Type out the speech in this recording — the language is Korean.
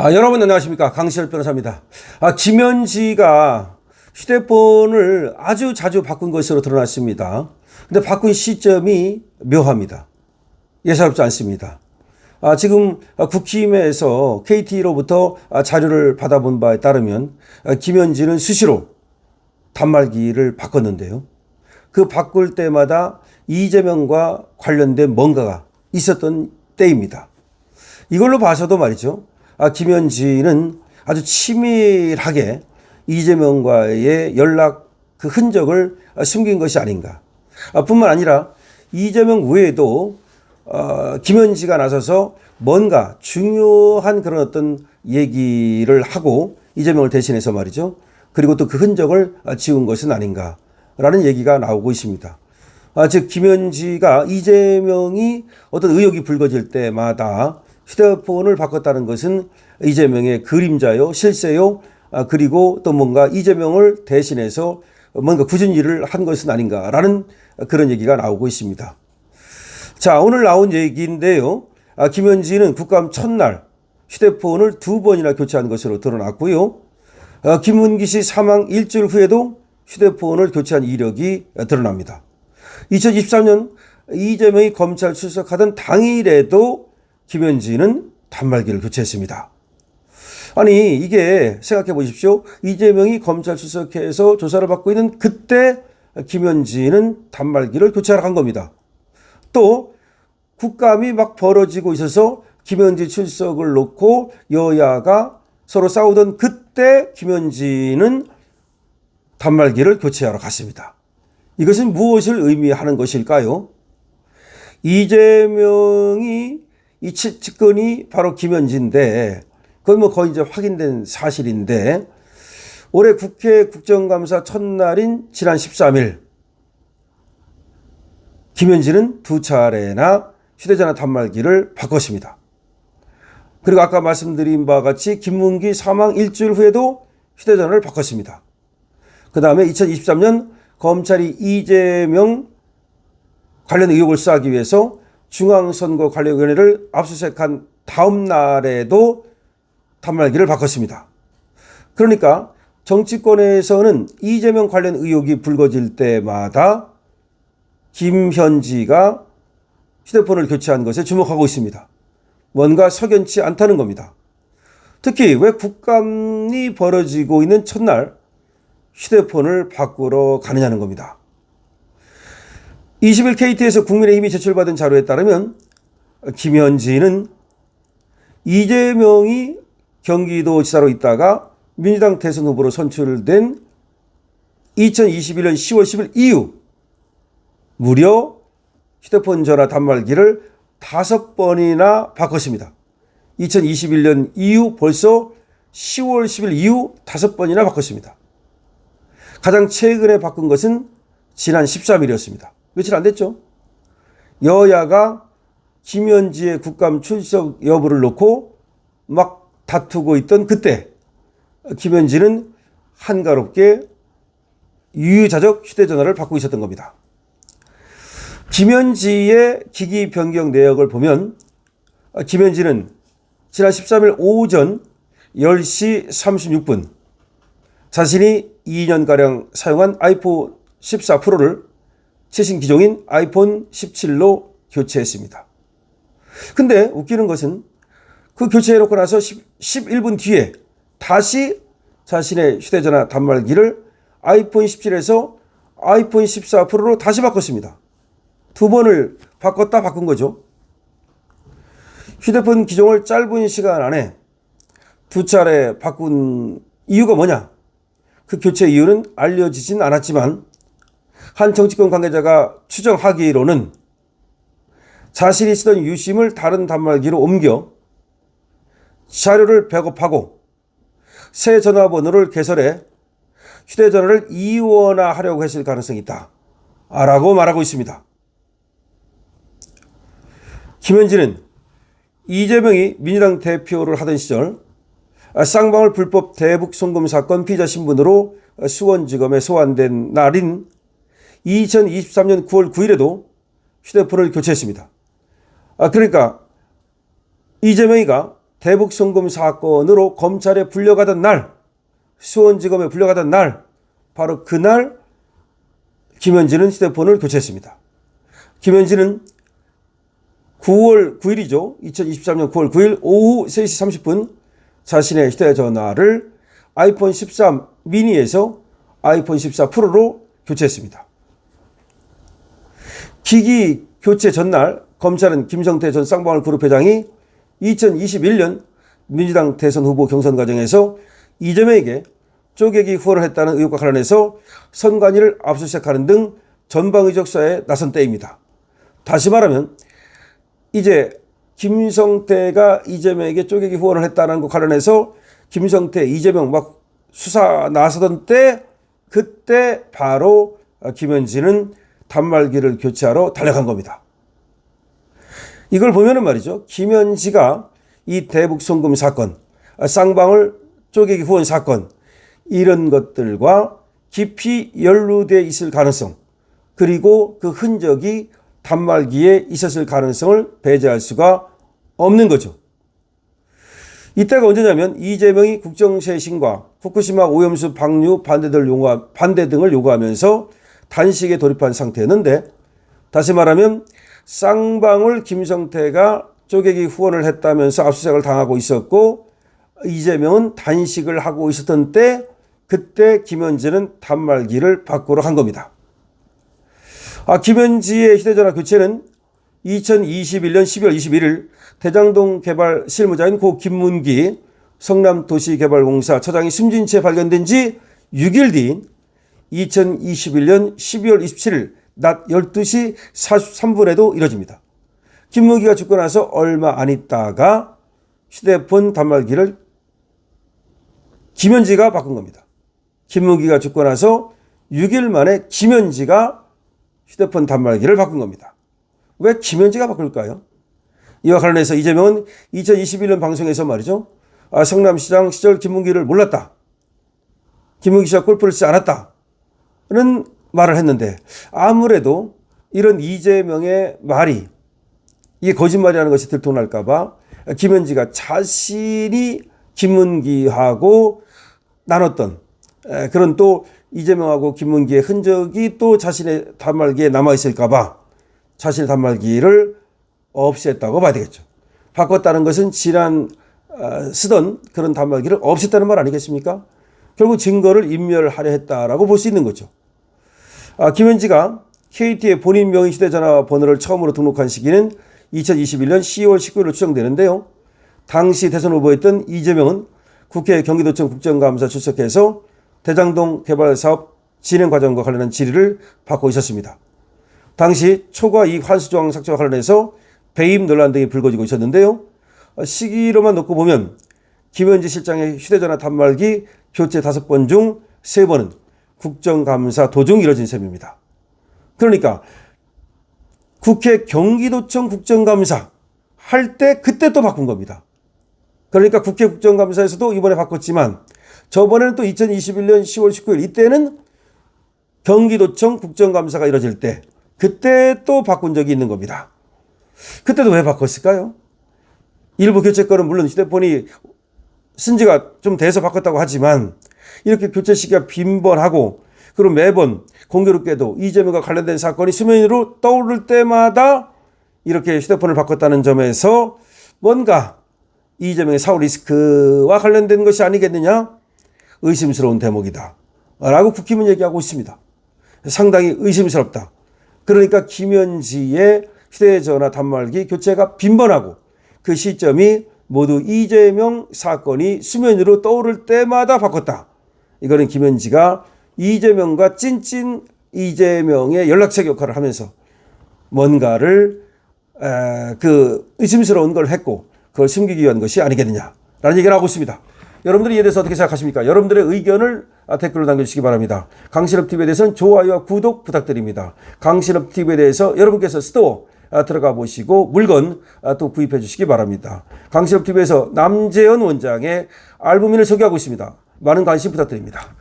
여러분 안녕하십니까, 강시열 변호사입니다. 김현지가 휴대폰을 아주 자주 바꾼 것으로 드러났습니다. 근데 바꾼 시점이 묘합니다. 예사롭지 않습니다. 지금 국힘에서 KT로부터 자료를 받아본 바에 따르면 김현지는 수시로 단말기를 바꿨는데요. 그 바꿀 때마다 이재명과 관련된 뭔가가 있었던 때입니다. 이걸로 봐서도 말이죠, 김현지는 아주 치밀하게 이재명과의 연락 그 흔적을 숨긴 것이 아닌가. 뿐만 아니라 이재명 외에도 김현지가 나서서 뭔가 중요한 그런 어떤 얘기를 하고 이재명을 대신해서 말이죠, 그리고 또 그 흔적을 지운 것은 아닌가라는 얘기가 나오고 있습니다. 즉 김현지가 이재명이 어떤 의혹이 불거질 때마다 휴대폰을 바꿨다는 것은 이재명의 그림자요, 실세요, 그리고 또 뭔가 이재명을 대신해서 뭔가 굳은 일을 한 것은 아닌가라는 그런 얘기가 나오고 있습니다. 자, 오늘 나온 얘기인데요. 김현지는 국감 첫날 휴대폰을 2번이나 교체한 것으로 드러났고요. 김문기 씨 사망 일주일 후에도 휴대폰을 교체한 이력이 드러납니다. 2023년 이재명이 검찰 출석하던 당일에도 김현지는 단말기를 교체했습니다. 아니, 이게 생각해 보십시오. 이재명이 검찰 출석해서 조사를 받고 있는 그때 김현지는 단말기를 교체하러 간 겁니다. 또 국감이 막 벌어지고 있어서 김현지 출석을 놓고 여야가 서로 싸우던 그때 김현지는 단말기를 교체하러 갔습니다. 이것은 무엇을 의미하는 것일까요? 이재명이 이 측근이 바로 김현지인데, 그건 뭐 거의 이제 확인된 사실인데, 올해 국회 국정감사 첫날인 지난 13일, 김현지는 2차례나 휴대전화 단말기를 바꿨습니다. 그리고 아까 말씀드린 바와 같이 김문기 사망 일주일 후에도 휴대전화를 바꿨습니다. 그 다음에 2023년 검찰이 이재명 관련 의혹을 수사하기 위해서 중앙선거관리위원회를 압수수색한 다음 날에도 단말기를 바꿨습니다. 그러니까 정치권에서는 이재명 관련 의혹이 불거질 때마다 김현지가 휴대폰을 교체한 것에 주목하고 있습니다. 뭔가 석연치 않다는 겁니다. 특히 왜 국감이 벌어지고 있는 첫날 휴대폰을 바꾸러 가느냐는 겁니다. 20일 KT에서 국민의힘이 제출받은 자료에 따르면 김현지는 이재명이 경기도지사로 있다가 민주당 대선 후보로 선출된 2021년 10월 10일 이후 무려 휴대폰 전화 단말기를 5번이나 바꿨습니다. 2021년 이후 벌써 10월 10일 이후 5번이나 바꿨습니다. 가장 최근에 바꾼 것은 지난 13일이었습니다. 며칠 안 됐죠? 여야가 김현지의 국감 출석 여부를 놓고 막 다투고 있던 그때 김현지는 한가롭게 유유자적 휴대전화를 바꾸고 있었던 겁니다. 김현지의 기기 변경 내역을 보면 김현지는 지난 13일 오전 10시 36분 자신이 2년가량 사용한 아이폰 14 프로를 최신 기종인 아이폰 17로 교체했습니다. 근데 웃기는 것은 그 교체해놓고 나서 11분 뒤에 다시 자신의 휴대전화 단말기를 아이폰 17에서 아이폰 14 프로로 다시 바꿨습니다. 2번을 바꿨다 바꾼 거죠. 휴대폰 기종을 짧은 시간 안에 2차례 바꾼 이유가 뭐냐? 그 교체 이유는 알려지진 않았지만 한 정치권 관계자가 추정하기로는 자신이 쓰던 유심을 다른 단말기로 옮겨 자료를 백업하고 새 전화번호를 개설해 휴대전화를 이원화하려고 했을 가능성이 있다 라고 말하고 있습니다. 김현지는 이재명이 민주당 대표를 하던 시절 쌍방울 불법 대북 송금 사건 피의자 신분으로 수원지검에 소환된 날인 2023년 9월 9일에도 휴대폰을 교체했습니다. 그러니까 이재명이가 대북송금 사건으로 검찰에 불려가던 날, 수원지검에 불려가던 날, 바로 그날 김현지는 휴대폰을 교체했습니다. 김현지는 9월 9일이죠. 2023년 9월 9일 오후 3시 30분 자신의 휴대전화를 아이폰 13 미니에서 아이폰 14 프로로 교체했습니다. 기기 교체 전날 검찰은 김성태 전 쌍방울 그룹 회장이 2021년 민주당 대선 후보 경선 과정에서 이재명에게 쪼개기 후원을 했다는 의혹과 관련해서 선관위를 압수수색하는 등 전방위적 수사에 나선 때입니다. 다시 말하면 이제 김성태가 이재명에게 쪼개기 후원을 했다는 것 관련해서 김성태, 이재명 막 수사 나서던 때 그때 바로 김현지는 단말기를 교체하러 달려간 겁니다. 이걸 보면은 말이죠. 김현지가 이 대북송금 사건, 쌍방울 쪼개기 후원 사건 이런 것들과 깊이 연루되어 있을 가능성 그리고 그 흔적이 단말기에 있었을 가능성을 배제할 수가 없는 거죠. 이때가 언제냐면 이재명이 국정쇄신과 후쿠시마 오염수 방류 반대 등을 요구하면서 단식에 돌입한 상태였는데 다시 말하면 쌍방울 김성태가 쪼개기 후원을 했다면서 압수수색을 당하고 있었고 이재명은 단식을 하고 있었던 때 그때 김현지는 단말기를 바꾸러 간 겁니다. 김현지의 휴대전화 교체는 2021년 12월 21일 대장동 개발 실무자인 고 김문기 성남도시개발공사 처장이 숨진 채 발견된 지 6일 뒤인 2021년 12월 27일 낮 12시 43분에도 이뤄집니다. 김문기가 죽고 나서 얼마 안 있다가 휴대폰 단말기를 김현지가 바꾼 겁니다. 김문기가 죽고 나서 6일 만에 김현지가 휴대폰 단말기를 바꾼 겁니다. 왜 김현지가 바꿀까요? 이와 관련해서 이재명은 2021년 방송에서 말이죠. 성남시장 시절 김문기를 몰랐다. 김문기 씨가 골프를 치지 않았다. 는 말을 했는데 아무래도 이런 이재명의 말이 이게 거짓말이라는 것이 들통날까 봐 김현지가 자신이 김문기하고 나눴던 그런 또 이재명하고 김문기의 흔적이 또 자신의 단말기에 남아있을까 봐 자신의 단말기를 없앴다고 봐야 되겠죠. 바꿨다는 것은 지난 쓰던 그런 단말기를 없앴다는 말 아니겠습니까? 결국 증거를 인멸하려 했다라고 볼 수 있는 거죠. 김현지가 KT의 본인 명의 휴대전화 번호를 처음으로 등록한 시기는 2021년 10월 19일로 추정되는데요. 당시 대선 후보였던 이재명은 국회 경기도청 국정감사 출석해서 대장동 개발사업 진행 과정과 관련한 질의를 받고 있었습니다. 당시 초과 이익 환수 조항 삭제와 관련해서 배임 논란 등이 불거지고 있었는데요. 시기로만 놓고 보면 김현지 실장의 휴대전화 단말기 교체 5번 중 3번은 국정감사 도중 이뤄진 셈입니다. 그러니까 국회 경기도청 국정감사 할 때 그때 또 바꾼 겁니다. 그러니까 국회 국정감사에서도 이번에 바꿨지만 저번에는 또 2021년 10월 19일 이때는 경기도청 국정감사가 이뤄질 때 그때 또 바꾼 적이 있는 겁니다. 그때도 왜 바꿨을까요? 일부 교체권은 물론 휴대폰이 쓴 지가 좀 돼서 바꿨다고 하지만 이렇게 교체 시기가 빈번하고 그리고 매번 공교롭게도 이재명과 관련된 사건이 수면 위로 떠오를 때마다 이렇게 휴대폰을 바꿨다는 점에서 뭔가 이재명의 사후 리스크와 관련된 것이 아니겠느냐? 의심스러운 대목이다 라고 국힘은 얘기하고 있습니다. 상당히 의심스럽다. 그러니까 김현지의 휴대전화 단말기 교체가 빈번하고 그 시점이 모두 이재명 사건이 수면 위로 떠오를 때마다 바꿨다. 이거는 김현지가 이재명과 찐찐 이재명의 연락책 역할을 하면서 뭔가를 그 의심스러운 걸 했고 그걸 숨기기 위한 것이 아니겠느냐라는 얘기를 하고 있습니다. 여러분들이 이에 대해서 어떻게 생각하십니까? 여러분들의 의견을 댓글로 남겨주시기 바랍니다. 강신업TV에 대해서는 좋아요와 구독 부탁드립니다. 강신업TV에 대해서 여러분께서 스토어 들어가 보시고 물건 또 구입해 주시기 바랍니다. 강신업TV에서 남재현 원장의 알부민을 소개하고 있습니다. 많은 관심 부탁드립니다.